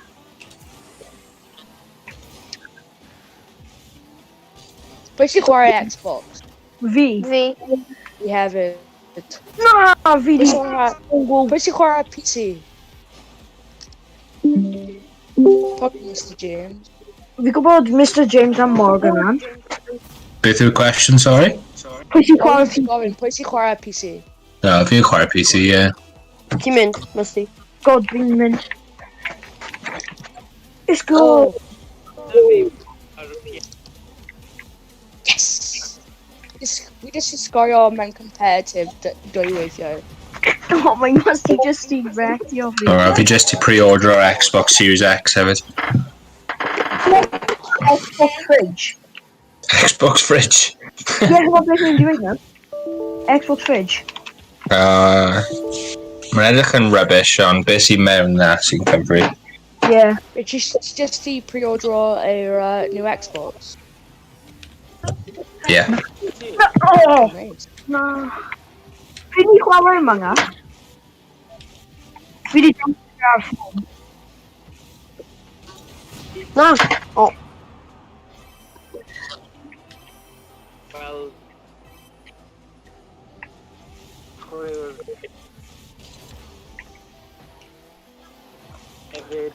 Pwy sy'n chwarae Xbox? Fi. Fi. Fi hefyd. Na, fi di... Pwy sy'n chwarae PC? Probably Mr James. Fi gwybod Mr James a Morgan an. Beth yw'r question, sorry? Pwy sy'n chwarae PC? Pwy sy'n chwarae PC? No, fi'n chwarae PC, yeah. Ti'n mynd, Musty? God, fi'n mynd. Let's go! Yes! Yes! We just sgorio mewn competitive dwy weithio. O, mae'n must i just i rectio fi. Or fi jyst i pre-order o'r Xbox Series X hefyd. Xbox Fridge. Xbox Fridge. Ie, chyfo beth ni'n dweud na? Xbox Fridge. Mae'n edrych yn rubbish, ond beth sy'n mewn na sy'n cyfri. Ie. It's just the pre-order a new Xbox. Yeah. O! Amazing. Na. Fi di chwarae yma nga. Fi di download ar ffôn. Na. O. Wel... Hwyl... Hefyd...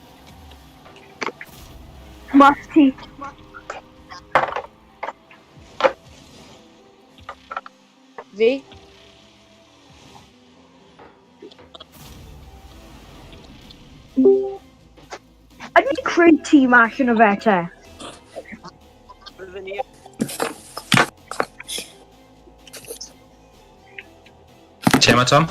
Must ti. Fi? Ydy creu tîm allan o fe te? Byddwn ni... Ti yma, Tom?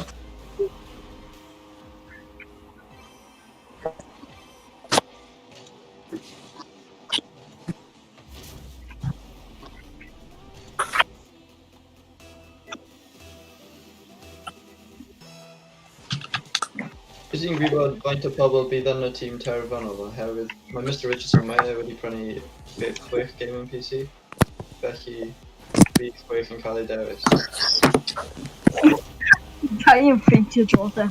Is hi'n gwybod faint o pobl bydd yn y tîm terfynol oherwydd mae Mr Richardson mae wedi prynu 6 gaming PC, felly bydd 6 yn cael ei dewis. Ta i'n ffeintio dros e.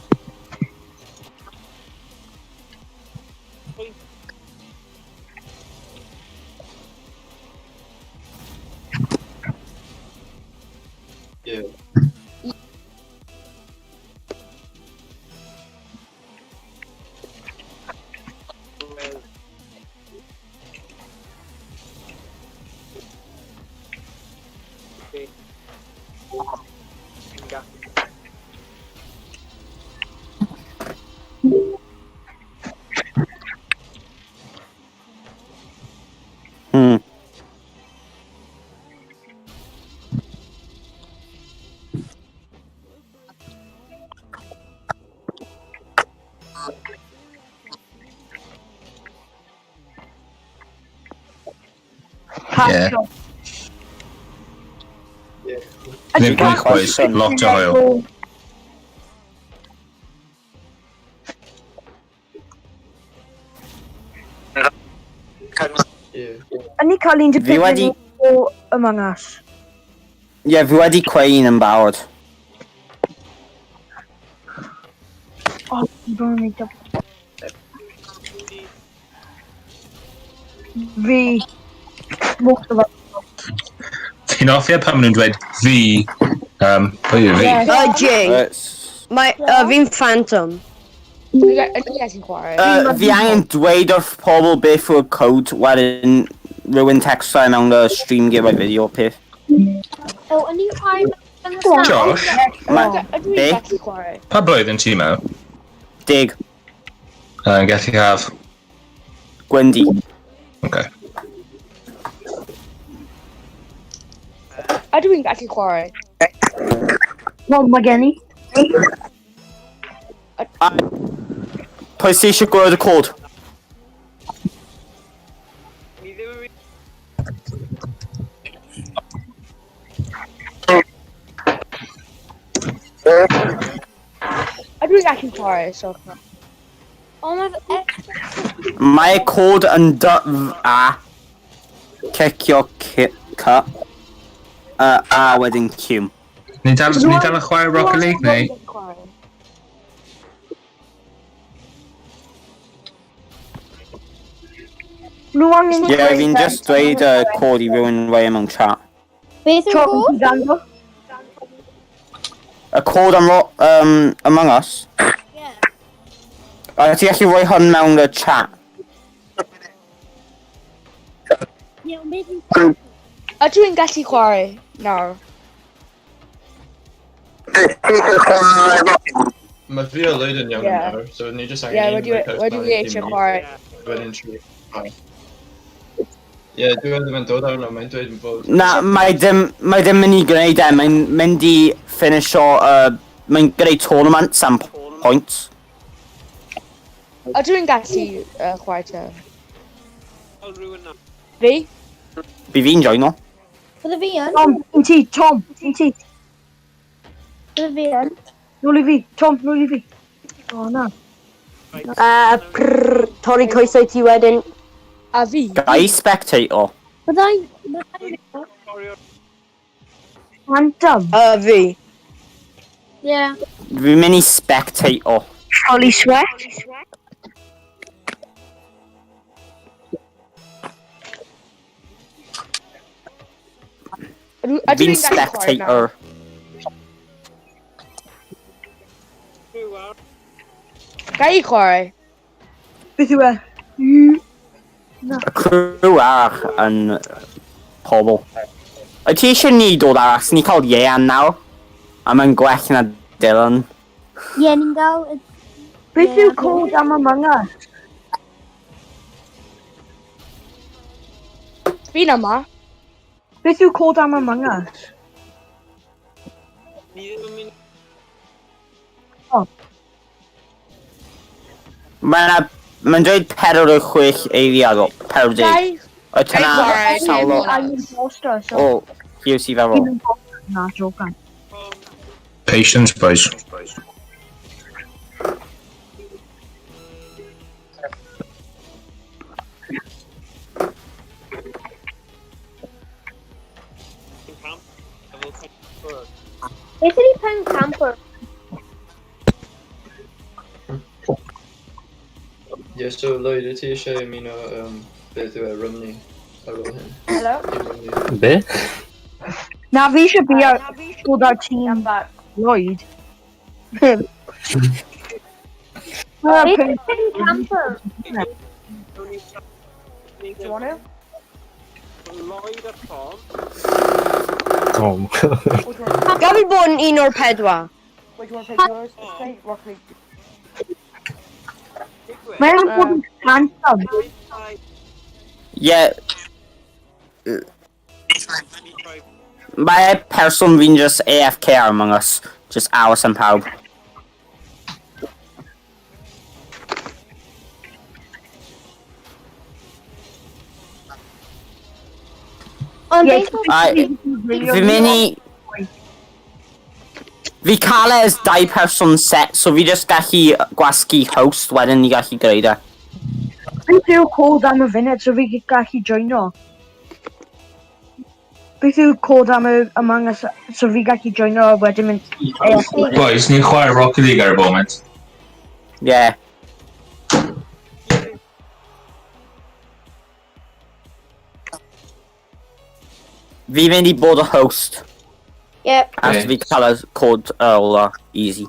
Yeah. Wel... Hmm. Yeah. Ddim gleichwaith, lot o hwyl. Yn ni cael un Fi wedi... o Among Us. Ie, fi wedi creu un yn barod. O, fi bod yn neud o. Fi. Most of us. Ti'n offio pan maen nhw'n dweud fi. Pwy yw fi? Jay. Fi'n Phantom. Ti'n chwarae? Fi angen dweud wrth pobl beth yw'r code wedyn rhywun textau mewn y stream gear fideo peth. O, yn i'n chwarae yn y stan? Josh, Ydw Be? i'n gallu chwarae? pa blwyddyn ti mewn? Dig. Gallu haf. Gwendy. Okay. Ydw i'n gallu chwarae? Wel, mae gen i. Pwy sy'n eisiau gwrdd y cod? Ni ddim yn... Ydw i'n gallu chwarae, so... O, mae... Mae'r cod yn a cicio C a wedyn Q. Ni dal yn chwarae Rocket League neu? Nhw angen Ie, fi'n just dweud y cod i rhywun rhoi mewn chat. Beth yw'r Tom cod? i ganddo. Y cod am Among Us. Ie. A ti gallu rhoi hwn mewn y chat. Ie, ond beth yw'r... Ydw i'n gallu chwarae? Nawr. Mae fi o lwyd yn iawn Ie. nawr, so ni jyst Ie, angen wedi eisiau chwarae. Wedyn tri. Ie, dwi ddim yn dod arno, mae'n dweud yn fod. Na, mae dim mynd i gwneud e, mae'n mynd i finish o, mae'n gwneud tournaments am points. A dwi'n gallu chwarae te. I'll ruin that. Fi? By fi'n joino. Bydde fi yn. Tom, un ti. Bydde fi yn. Nôl i fi, Tom, nôl i fi. O, na. Torri coesau ti wedyn. A fi? Gai spectator. Byddai. Phantom. Fi. Ie. Fi'n mynd i spectator. Holly Sweat. A Fi'n dwi'n gallu chwarae spectator. Gai i chwarae? Beth yw e? Y crew arall yn pobl. Wyt ti eisiau ni dod arall? Ni cael Ian nawr. A mae'n gwell na Dylan. Ie, ni'n gael... Beth yw cod am Among Us? Fi'n yma. Beth yw cod am Among Us? Ni ddim yn mynd... Mae'n dweud 46 eiliad o 40. Gai? Wyt Gai yna chwarae? sawl o... I'm imposter, so... O, hiw sy'n feddwl. I'm imposter. Na, jocan. Patience, boys. Beth ydi pen camper? Ie, so Lloyd, wyt ti eisiau ymuno beth yw e, Rhymni ar ôl hyn? Hello? I Rhymni. Be? Na, fi eisiau bod ar tîm Lloyd. Beth ydi pen camper? Do you want to? Lloyd a Tom. Tom. Gafel bod yn un o'r pedwar. Wait, do you want to take yours? Okay, Rocky. Mae'n bod yn handsome. Ie. Mae person fi'n just AFK ar Among Us. Just aros am pawb. Ond Ie, beth Fi'n mynd i... Fi cael e as 2 person set, so fi just gallu gwasgu host wedyn ni gallu gwneud e. Beth yw cod am y funud, so fi gallu joino? Beth yw cod am y Among Us, so fi gallu joino a wedyn mynd... Boys, ni'n chwarae Rocket League ar y moment. Ie. Fi mynd i bod y host. Yep. As fi cael y cod ola, easy.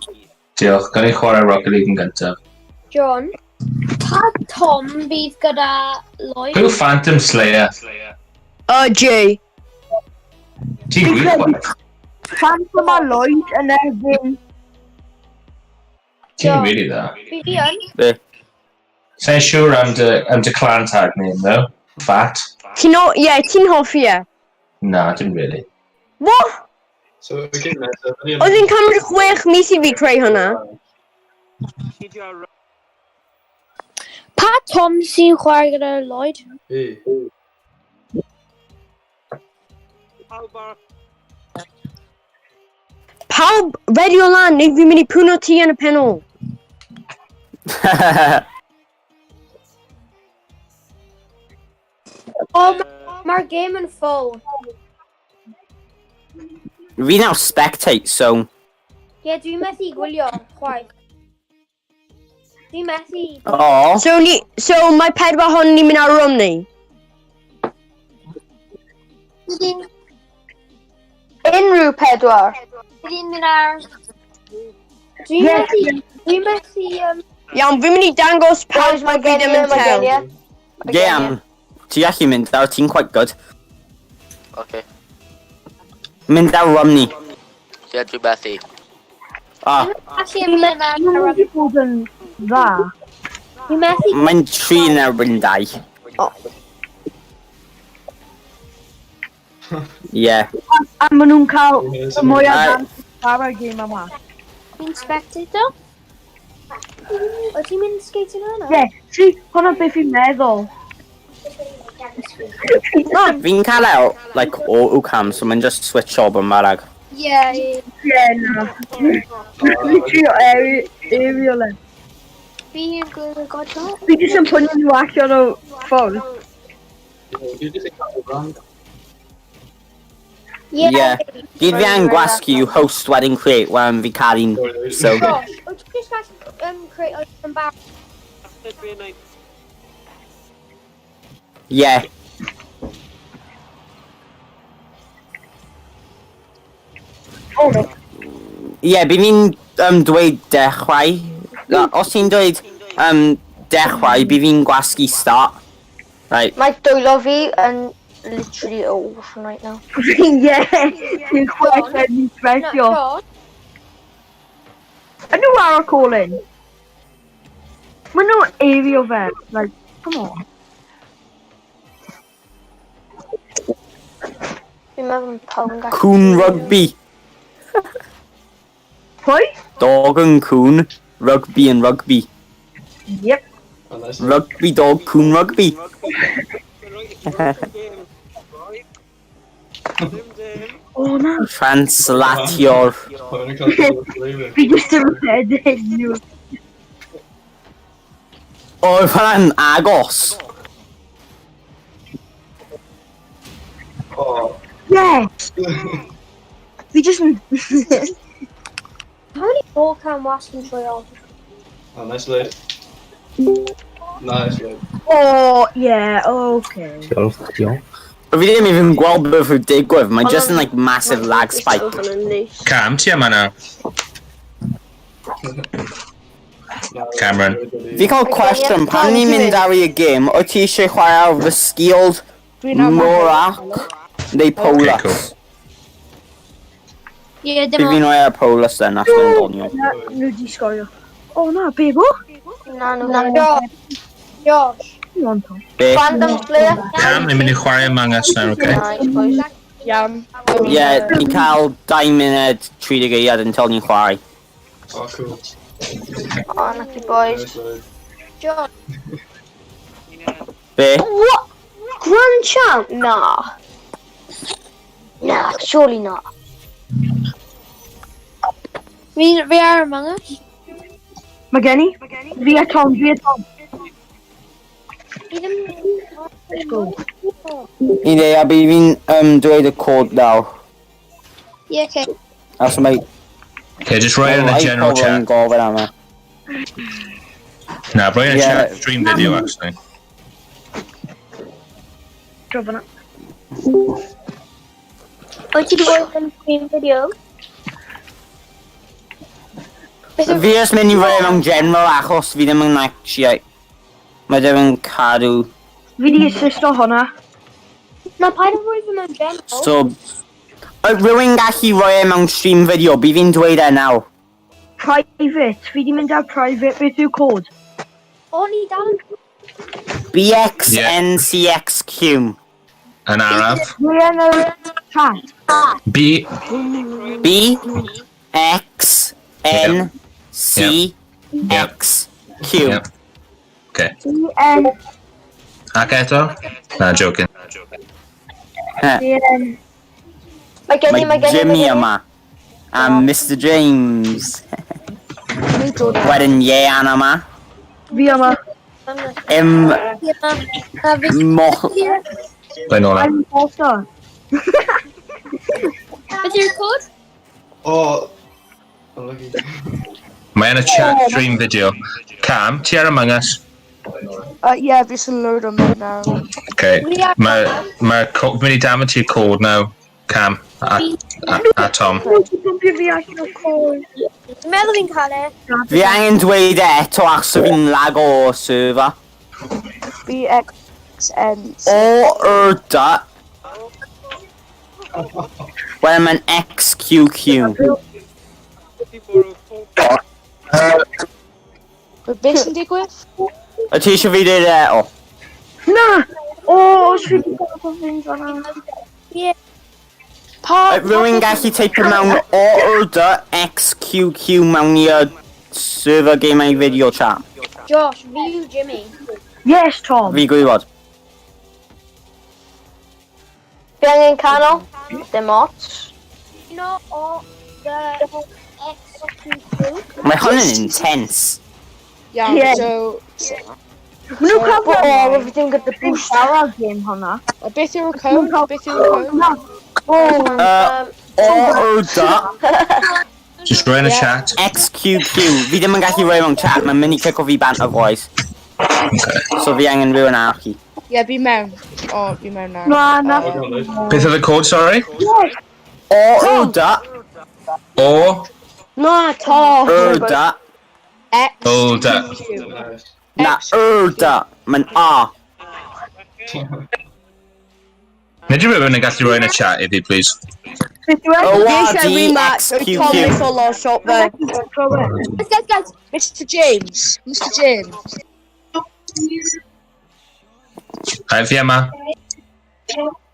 Diolch, gan i chwarae Rocket League yn gyntaf. John. Pa Tom bydd gyda Lloyd? Pwy yw Phantom Slayer? Jay. Ti'n gwych chwarae? Phantom a Lloyd yn erbyn... Ti'n really dda. Fi yn. Be? Sa'n siŵr am dy clan tag name, no? Fat? Ti'n hoffi e? Na, dim really. What? So, again, nesaf, Oedd hi'n cymryd 6 mis i fi creu hwnna. Pa Tom sy'n chwarae gyda Lloyd? Fi. Pawb, redio lan, neu fi'n mynd i pwno ti yn y penol. Mae'r game yn full. Fi nawr spectate, so... Ie, dwi'n methu gwylio, chwaith. Dwi'n methu... O. So mae pedwar hon ni'n mynd ar Rhymni. Unrhyw pedwar. Dwi'n mynd ar... Dwi'n methu... Iawn, fi'n mynd i dangos pawb mae fi ddim yn tel. Iawn. Ti gallu mynd ar, ti'n quite good. Okay. Mynd ar Rhymni. Ie, dwi'n methu. Dwi'n mynd ar... Dwi'n wedi bod yn dda. Dwi'n methu... Mae'n 3 yn erbyn 2. Yeah. A maen nhw'n cael y mwy o Right. dan ar y gêm yma. Fi'n spectator? O ti'n mynd skating hwnna? Ie, see, hwnna beth fi'n meddwl. Fi'n cael like, auto cam, so mae'n just switch o yn marag. Ie. Ie, na. Fi'n trio aerial e. Fi'n gwybod godro. Fi jyst yn pwynio nhw allan o ffôn. Yeah. Gyd fi angen gwasgu yw host wedyn create when fi cael un. So, Josh, o ti'n just gallu create yn bar? yeah. Yeah, bydd fi'n dweud dechrau. Os ti'n dweud dechrau, bydd fi'n gwasgu start. Right. Mae dwylo fi yn literally ocean right now. Ie, fi'n chwerthed ni'n sbesio. Josh, Yn nhw ar y Colin? Maen nhw aerial fe. Like, come on. Fi'n meddwl pawb yn gallu. Coon rugby. Pwy? Dog and coon. Rugby and rugby. Yep. Rugby dog, coon rugby. O na. Translatio'r... Fi jyst yn rhedeg nhw. O, fanna'n agos. Yes! Fi jyst yn... how many ball can wasp and Treialau? Oh, nice lead. Nice lead. O, ie, okay. O fi ddim even gweld beth yw'r digwydd, mae'n just yn like massive lag spike. Cam, ti yma nawr? Cameron. Fi cael cwestiwn, pan ni'n mynd ar i y gym, o ti eisiau chwarae ar fy sgild, Morac, neu Polus? Ie, Fi dim fi'n rhoi ar Polus then, as dwi'n donio. Na, nhw di sgorio. O na, be bo? Na, Josh. Josh. Be? Random player. Cam, ni'n mynd i chwarae Among Us nawr, oce? Nice, boys. Iawn. Ie, ni'n cael 2 munud 30 eiliad until ni'n chwarae. Oh, cool. Oh, lucky boys. Nice lead. Josh. Be? What? Grand champ? Nah. Nah, surely not. Fi ar Among Us? Mae gen i? Fi a Tom, fi a Tom. Fi ddim... I ddeu, a bydd fi'n dweud y cod nawr. Ie, okay. As mae... Okay, just write in the general Pobl yn chat. gofyn am e. No, write in the Yeah. chat stream video, actually. Drop yna. O ti di bod yn stream video? Fi ys mynd i roi mewn general achos fi ddim yn actually... Mae ddim yn cadw... Fi di assist o hwnna. Na, paid yn rhoi fi mewn general. So... Rwy'n gallu roi e mewn stream video, bydd fi'n dweud e nawr. Private. Fi di mynd ar private. Beth yw cod? O, ni dal yn... BXNCXQ. Yn araf. Dwi yn y chat. B... BXNCXQ. Yep. Okay. Fi Ac eto? Na, joking. Mae gen i, Mae Jimmy yma. A Mr James. Wedyn Ian yma. Fi yma. Blaen ola. I'm also. Beth yw'r cod? Oh, unlucky. Mae yn y chat stream video. Cam, ti ar Among Us? Ie, fi sy'n load o'n mynd nawr. Okay. Mae mynd i damage ti'r cod nawr. Cam. A Tom. Fi allan o cod. Meddwl fi'n cael e. Fi angen dweud e eto achos fi'n lag o server. BXN. O da. Wel mae'n XQQ. Be sy'n digwydd? Y ti eisiau fi dweud e o? Na! O, os fi di gael o fynd fan'na. Ie. Rwy'n gallu teipio mewn order.xqq mewn i'r server gaming video chat. Josh, fi yw Jimmy. Yes, Tom. Fi gwybod. Fi angen canol. Dim ots. You know, o the XQQ. Mae hwn yn intense. Yeah, Yeah. so... Maen nhw'n cael But oh, everything got the boost. Our game hwnna. Beth yw'r code? Beth yw'r code? Order.xqq. Just run a chat. Fi ddim yn gallu rhoi mewn chat, mae'n mynd i cico fi bant o voice. So fi angen rhywun archi. Yeah, fi mewn. O, fi mewn nawr. Na. Beth oedd y code, sorry? Order. O. No, Tom. Order. Order. Na, order. Mae'n A. Nid yw rhywun yn gallu rhoi yn y chat iddi, please. ORDXQQ. Guys, Mr. James. Mr. James. Hi, fi yma.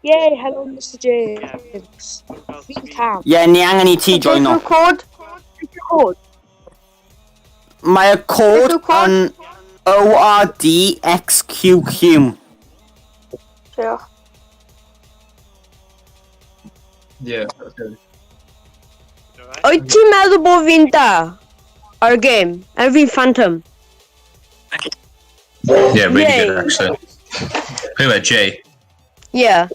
Yay, hello, Mr. James. Fi'n cam. Ie, ni angen I ti joino. Code. Mae'r cod yn ORDXQQ. Diolch. Yeah, okay. Wyt ti'n meddwl bod fi'n da? Ar y game? Er fi'n Phantom? Yeah, really Yay. good, actually. Who had Jay? Yeah.